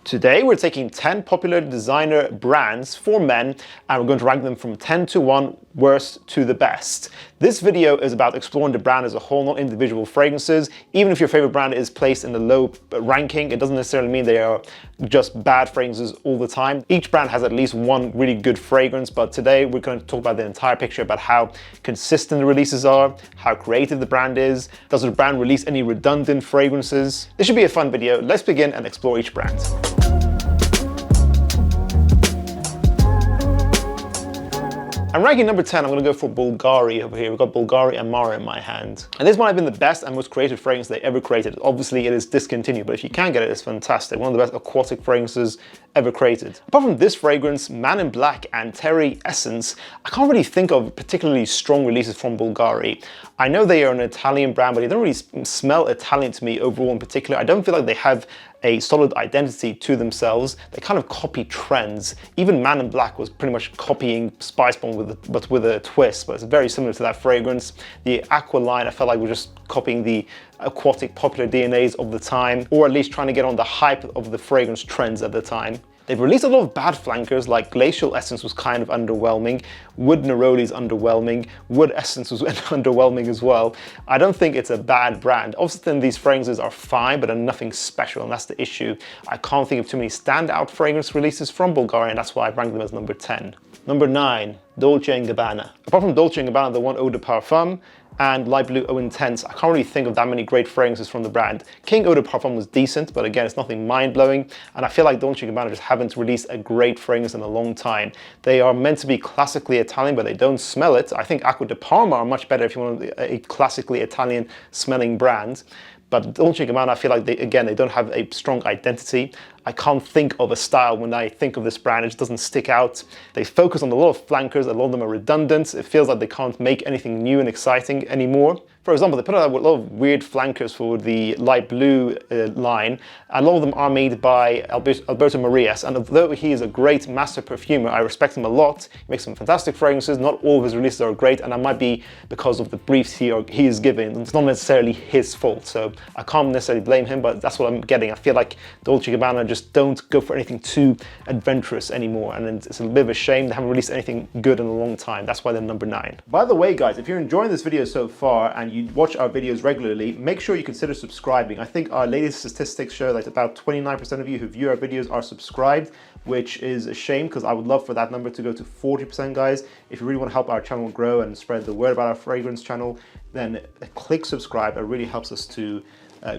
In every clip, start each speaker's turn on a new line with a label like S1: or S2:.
S1: Today we're taking 10 popular designer brands for men and we're going to rank them from 10 to 1 worst to the best. This video is about exploring the brand as a whole, not individual fragrances. Even if your favorite brand is placed in the low ranking, it doesn't necessarily mean they are just bad fragrances all the time. Each brand has at least one really good fragrance, but today we're going to talk about the entire picture, about how consistent the releases are, how creative the brand is, does the brand release any redundant fragrances. This should be a fun video. Let's begin and explore each brand. And ranking number 10, I'm going to go for Bulgari over here. We've got Bulgari Amara in my hand. And this might have been the best and most creative fragrance they ever created. Obviously, it is discontinued, but if you can get it, it's fantastic. One of the best aquatic fragrances ever created. Apart from this fragrance, Man in Black and Terre Essence, I can't really think of particularly strong releases from Bulgari. I know they are an Italian brand, but they don't really smell Italian to me overall in particular. I don't feel like they have a solid identity to themselves. They kind of copy trends. Even Man in Black was pretty much copying Spice Bomb but with a twist, but it's very similar to that fragrance. The Aqva line, I felt like we're just copying the aquatic popular DNAs of the time, or at least trying to get on the hype of the fragrance trends at the time. They've released a lot of bad flankers, like Glacial Essence was kind of underwhelming, Wood Neroli's underwhelming, Wood Essence was underwhelming as well. I don't think it's a bad brand. Obviously, these fragrances are fine, but they're nothing special, and that's the issue. I can't think of too many standout fragrance releases from Bulgari, and that's why I ranked them as number 10. Number 9, Dolce Gabbana. Apart from Dolce Gabbana, the one Eau de Parfum, and Light Blue Eau Intense, I can't really think of that many great fragrances from the brand. King Eau de Parfum was decent, but again, it's nothing mind-blowing, and I feel like Dolce Gabbana just haven't released a great fragrance in a long time. They are meant to be classically Italian, but they don't smell it. I think Acqua di Parma are much better if you want a classically Italian smelling brand. But Dolce Gabbana, I feel like they don't have a strong identity. I can't think of a style when I think of this brand. It just doesn't stick out. They focus on a lot of flankers. A lot of them are redundant. It feels like they can't make anything new and exciting anymore. For example, they put out a lot of weird flankers for the light blue line. A lot of them are made by Alberto Marias, and although he is a great master perfumer, I respect him a lot. He makes some fantastic fragrances. Not all of his releases are great, and that might be because of the briefs he is given. It's not necessarily his fault, so I can't necessarily blame him, but that's what I'm getting. I feel like Dolce Gabbana just don't go for anything too adventurous anymore, and it's a bit of a shame. They haven't released anything good in a long time. That's why they're number 9. By the way, guys, if you're enjoying this video so far and you watch our videos regularly, make sure you consider subscribing. I think our latest statistics show that about 29% of you who view our videos are subscribed, which is a shame because I would love for that number to go to 40%, guys. If you really want to help our channel grow and spread the word about our fragrance channel, then click subscribe. It really helps us to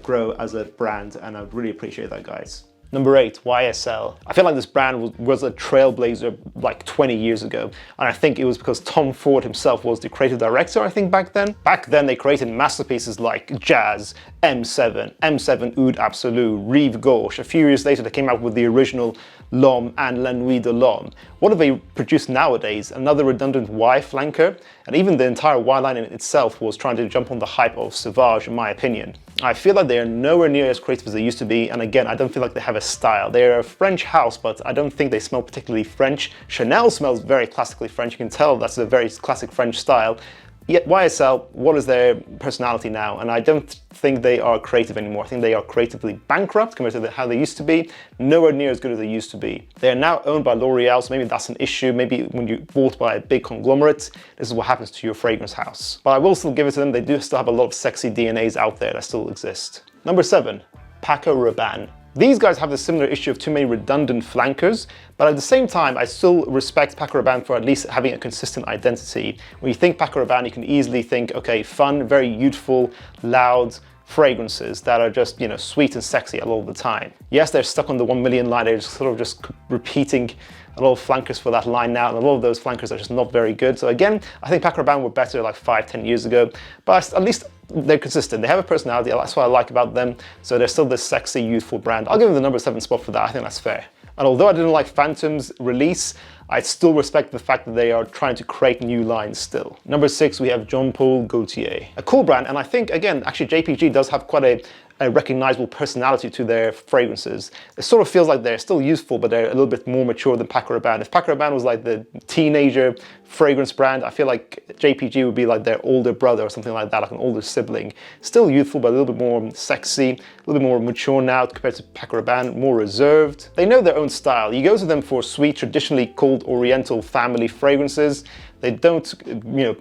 S1: grow as a brand, and I'd really appreciate that, guys. Number 8, YSL. I feel like this brand was a trailblazer like 20 years ago. And I think it was because Tom Ford himself was the creative director, I think, back then. Back then, they created masterpieces like Jazz, M7, M7 Oud Absolu, Rive Gauche. A few years later, they came out with the original L'Homme and La Nuit de l'Homme. What have they produced nowadays? Another redundant Y flanker? And even the entire Y line in itself was trying to jump on the hype of Sauvage, in my opinion. I feel like they are nowhere near as creative as they used to be, and again, I don't feel like they have a style. They're a French house, but I don't think they smell particularly French. Chanel smells very classically French. You can tell that's a very classic French style. Yet YSL, what is their personality now? And I don't think they are creative anymore. I think they are creatively bankrupt compared to how they used to be. Nowhere near as good as they used to be. They are now owned by L'Oreal, so maybe that's an issue. Maybe when you're bought by a big conglomerate, this is what happens to your fragrance house. But I will still give it to them. They do still have a lot of sexy DNAs out there that still exist. Number 7, Paco Rabanne. These guys have the similar issue of too many redundant flankers, but at the same time, I still respect Paco Rabanne for at least having a consistent identity. When you think Paco Rabanne, you can easily think, okay, fun, very youthful, loud fragrances that are just, sweet and sexy a lot of the time. Yes, they're stuck on the 1 million line. They're sort of just repeating a lot of flankers for that line now, and a lot of those flankers are just not very good. So again, I think Paco Rabanne were better like 5-10 years ago, but at least they're consistent. They have a personality. That's what I like about them. So they're still this sexy, youthful brand. I'll give them the number 7 spot for that. I think that's fair. And although I didn't like Phantom's release, I still respect the fact that they are trying to create new lines still. Number 6, we have Jean Paul Gaultier. A cool brand, and I think, again, actually JPG does have quite a recognizable personality to their fragrances. It sort of feels like they're still useful, but they're a little bit more mature than Paco Rabanne. If Paco Rabanne was like the teenager fragrance brand, I feel like JPG would be like their older brother or something like that, like an older sibling. Still youthful, but a little bit more sexy, a little bit more mature now compared to Paco Rabanne, more reserved. They know their own style. You go to them for sweet, traditionally called Oriental family fragrances. They don't,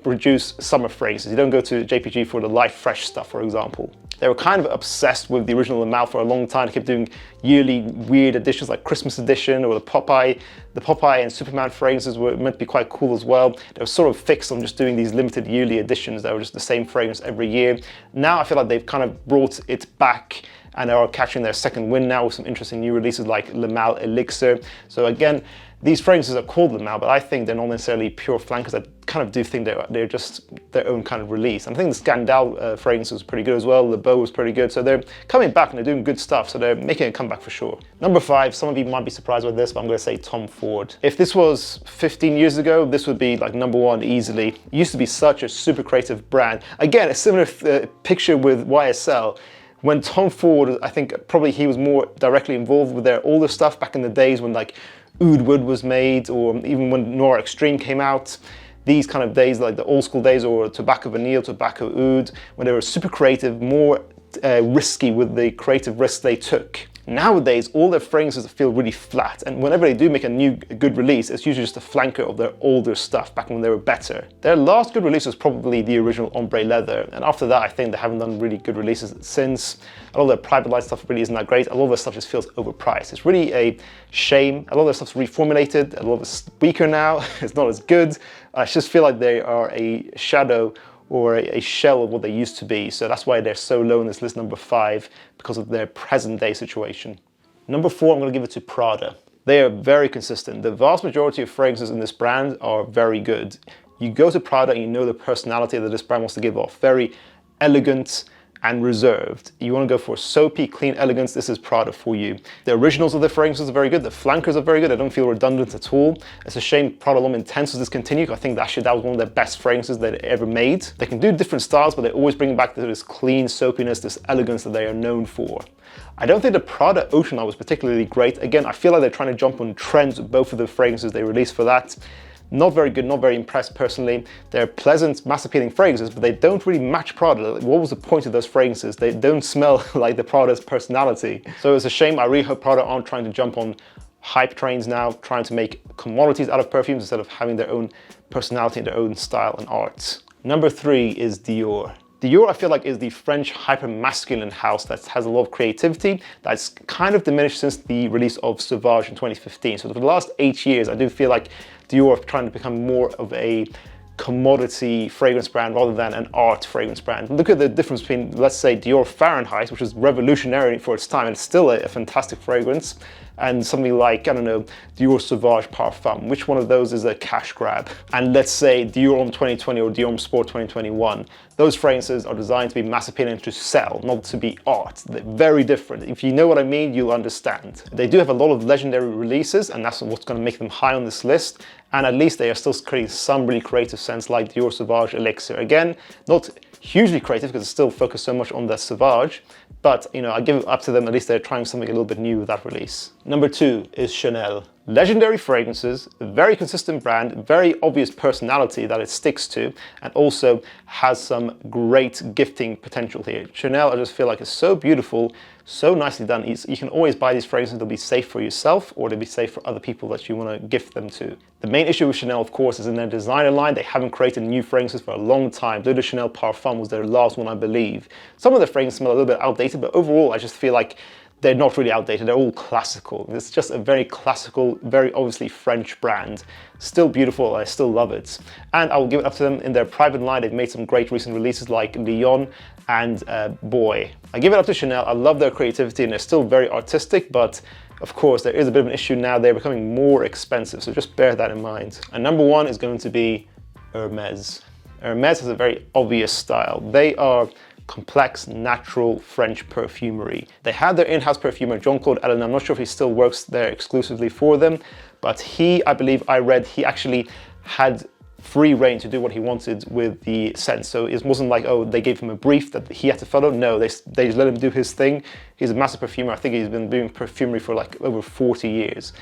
S1: produce summer fragrances. You don't go to JPG for the light, fresh stuff, for example. They were kind of obsessed with the original Le Male for a long time. They kept doing yearly weird editions like Christmas edition or the Popeye. The Popeye and Superman fragrances were meant to be quite cool as well. They were sort of fixed on just doing these limited yearly editions that were just the same fragrance every year. Now I feel like they've kind of brought it back and are catching their second wind now with some interesting new releases like Le Male Elixir. So again, these fragrances are called Le Male, but I think they're not necessarily pure flankers. I kind of do think they're just their own kind of release. And I think the Scandal fragrance was pretty good as well. The Beau was pretty good. So they're coming back and they're doing good stuff. So they're making a comeback for sure. Number 5, some of you might be surprised by this, but I'm going to say Tom Ford. If this was 15 years ago, this would be like number 1 easily. It used to be such a super creative brand. Again, a similar picture with YSL. When Tom Ford, I think probably he was more directly involved with their older stuff back in the days when like Oud Wood was made, or even when Noir Extreme came out. These kind of days, like the old school days, or Tobacco Vanille, Tobacco Oud, when they were super creative, more risky with the creative risks they took. Nowadays, all their fragrances feel really flat, and whenever they do make a good release, it's usually just a flanker of their older stuff back when they were better. Their last good release was probably the original Ombre Leather, and after that, I think they haven't done really good releases since. A lot of their private line stuff really isn't that great. A lot of their stuff just feels overpriced. It's really a shame. A lot of their stuff's reformulated. A lot of it's weaker now. It's not as good. I just feel like they are a shadow or a shell of what they used to be. So that's why they're so low in this list, number 5, because of their present day situation. Number 4, I'm going to give it to Prada. They are very consistent. The vast majority of fragrances in this brand are very good. You go to Prada and you know the personality that this brand wants to give off. Very elegant and reserved. You want to go for soapy, clean elegance, this is Prada for you. The originals of the fragrances are very good. The flankers are very good. I don't feel redundant at all. It's a shame Prada L'homme Intense was discontinued. I think actually that was one of their best fragrances they ever made. They can do different styles, but they always bring back this clean soapiness, this elegance that they are known for. I don't think the Prada Ocean Eye was particularly great. Again, I feel like they're trying to jump on trends with both of the fragrances they released for that. Not very good, not very impressed personally. They're pleasant, mass appealing fragrances, but they don't really match Prada. What was the point of those fragrances? They don't smell like the Prada's personality. So it's a shame. I really hope Prada aren't trying to jump on hype trains now, trying to make commodities out of perfumes instead of having their own personality and their own style and art. Number 3 is Dior. Dior, I feel like, is the French hyper-masculine house that has a lot of creativity that's kind of diminished since the release of Sauvage in 2015. So for the last 8 years, I do feel like Dior are trying to become more of a commodity fragrance brand rather than an art fragrance brand. Look at the difference between, let's say, Dior Fahrenheit, which is revolutionary for its time, and it's still a fantastic fragrance, and something like, I don't know, Dior Sauvage Parfum. Which one of those is a cash grab? And let's say Dior Homme 2020 or Dior Homme Sport 2021. Those fragrances are designed to be mass appealing to sell, not to be art. They're very different. If you know what I mean, you'll understand. They do have a lot of legendary releases, and that's what's going to make them high on this list. And at least they are still creating some really creative scents like Dior Sauvage Elixir. Again, not hugely creative because it's still focused so much on the Sauvage, but I give it up to them. At least they're trying something a little bit new with that release. Number 2 is Chanel. Legendary fragrances, very consistent brand, very obvious personality that it sticks to, and also has some great gifting potential here. Chanel, I just feel like, is so beautiful, so nicely done. You can always buy these fragrances. They'll be safe for yourself, or they'll be safe for other people that you want to gift them to. The main issue with Chanel, of course, is in their designer line. They haven't created new fragrances for a long time. Bleu De Chanel Parfum was their last one, I believe. Some of the fragrances smell a little bit outdated, but overall, I just feel like they're not really outdated, they're all classical. It's just a very classical, very obviously French brand. Still beautiful, I still love it. And I will give it up to them in their private line. They've made some great recent releases like Lyon and Boy. I give it up to Chanel. I love their creativity and they're still very artistic, but of course there is a bit of an issue now. They're becoming more expensive, so just bear that in mind. And number 1 is going to be Hermes. Hermes has a very obvious style. They are complex, natural French perfumery. They had their in-house perfumer, Jean-Claude Allen. I'm not sure if he still works there exclusively for them, but he, I believe I read, he actually had free reign to do what he wanted with the scent. So it wasn't like, oh, they gave him a brief that he had to follow. No, they just let him do his thing. He's a massive perfumer. I think he's been doing perfumery for like over 40 years.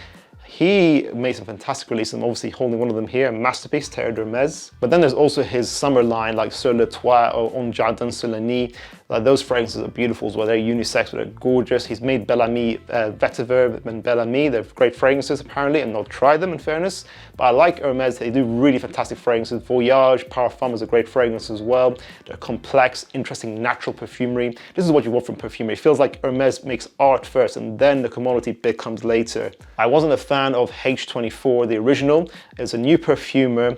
S1: He made some fantastic releases. I'm obviously holding one of them here, a masterpiece, Terre de Hermes. But then there's also his summer line, like Sur le Toit or On Jardin sur le Nid. Those fragrances are beautiful as well. They're unisex, but they're gorgeous. He's made Bel Ami, Vetiver and Bel Ami. They're great fragrances apparently, and I'll try them in fairness. But I like Hermes. They do really fantastic fragrances. Voyage, Parfum is a great fragrance as well. They're complex, interesting, natural perfumery. This is what you want from perfumery. It feels like Hermes makes art first, and then the commodity bit comes later. I wasn't a fan of H24, the original. It's a new perfumer.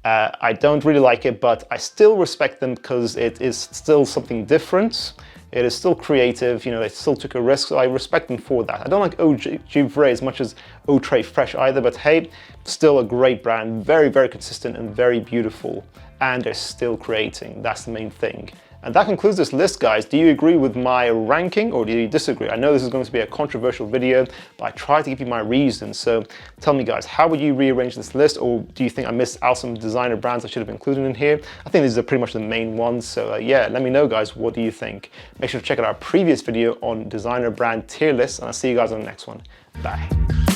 S1: I don't really like it, but I still respect them because it is still something different. It is still creative, you know, they still took a risk, so I respect them for that. I don't like Eau Givre as much as Eau Très Fresh either, but hey, still a great brand, very, very consistent and very beautiful. And they're still creating, that's the main thing. And that concludes this list, guys. Do you agree with my ranking or do you disagree? I know this is going to be a controversial video, but I tried to give you my reasons. So tell me, guys, how would you rearrange this list? Or do you think I missed out some designer brands I should have included in here? I think these are pretty much the main ones. So yeah, let me know, guys, what do you think? Make sure to check out our previous video on designer brand tier lists, and I'll see you guys on the next one. Bye.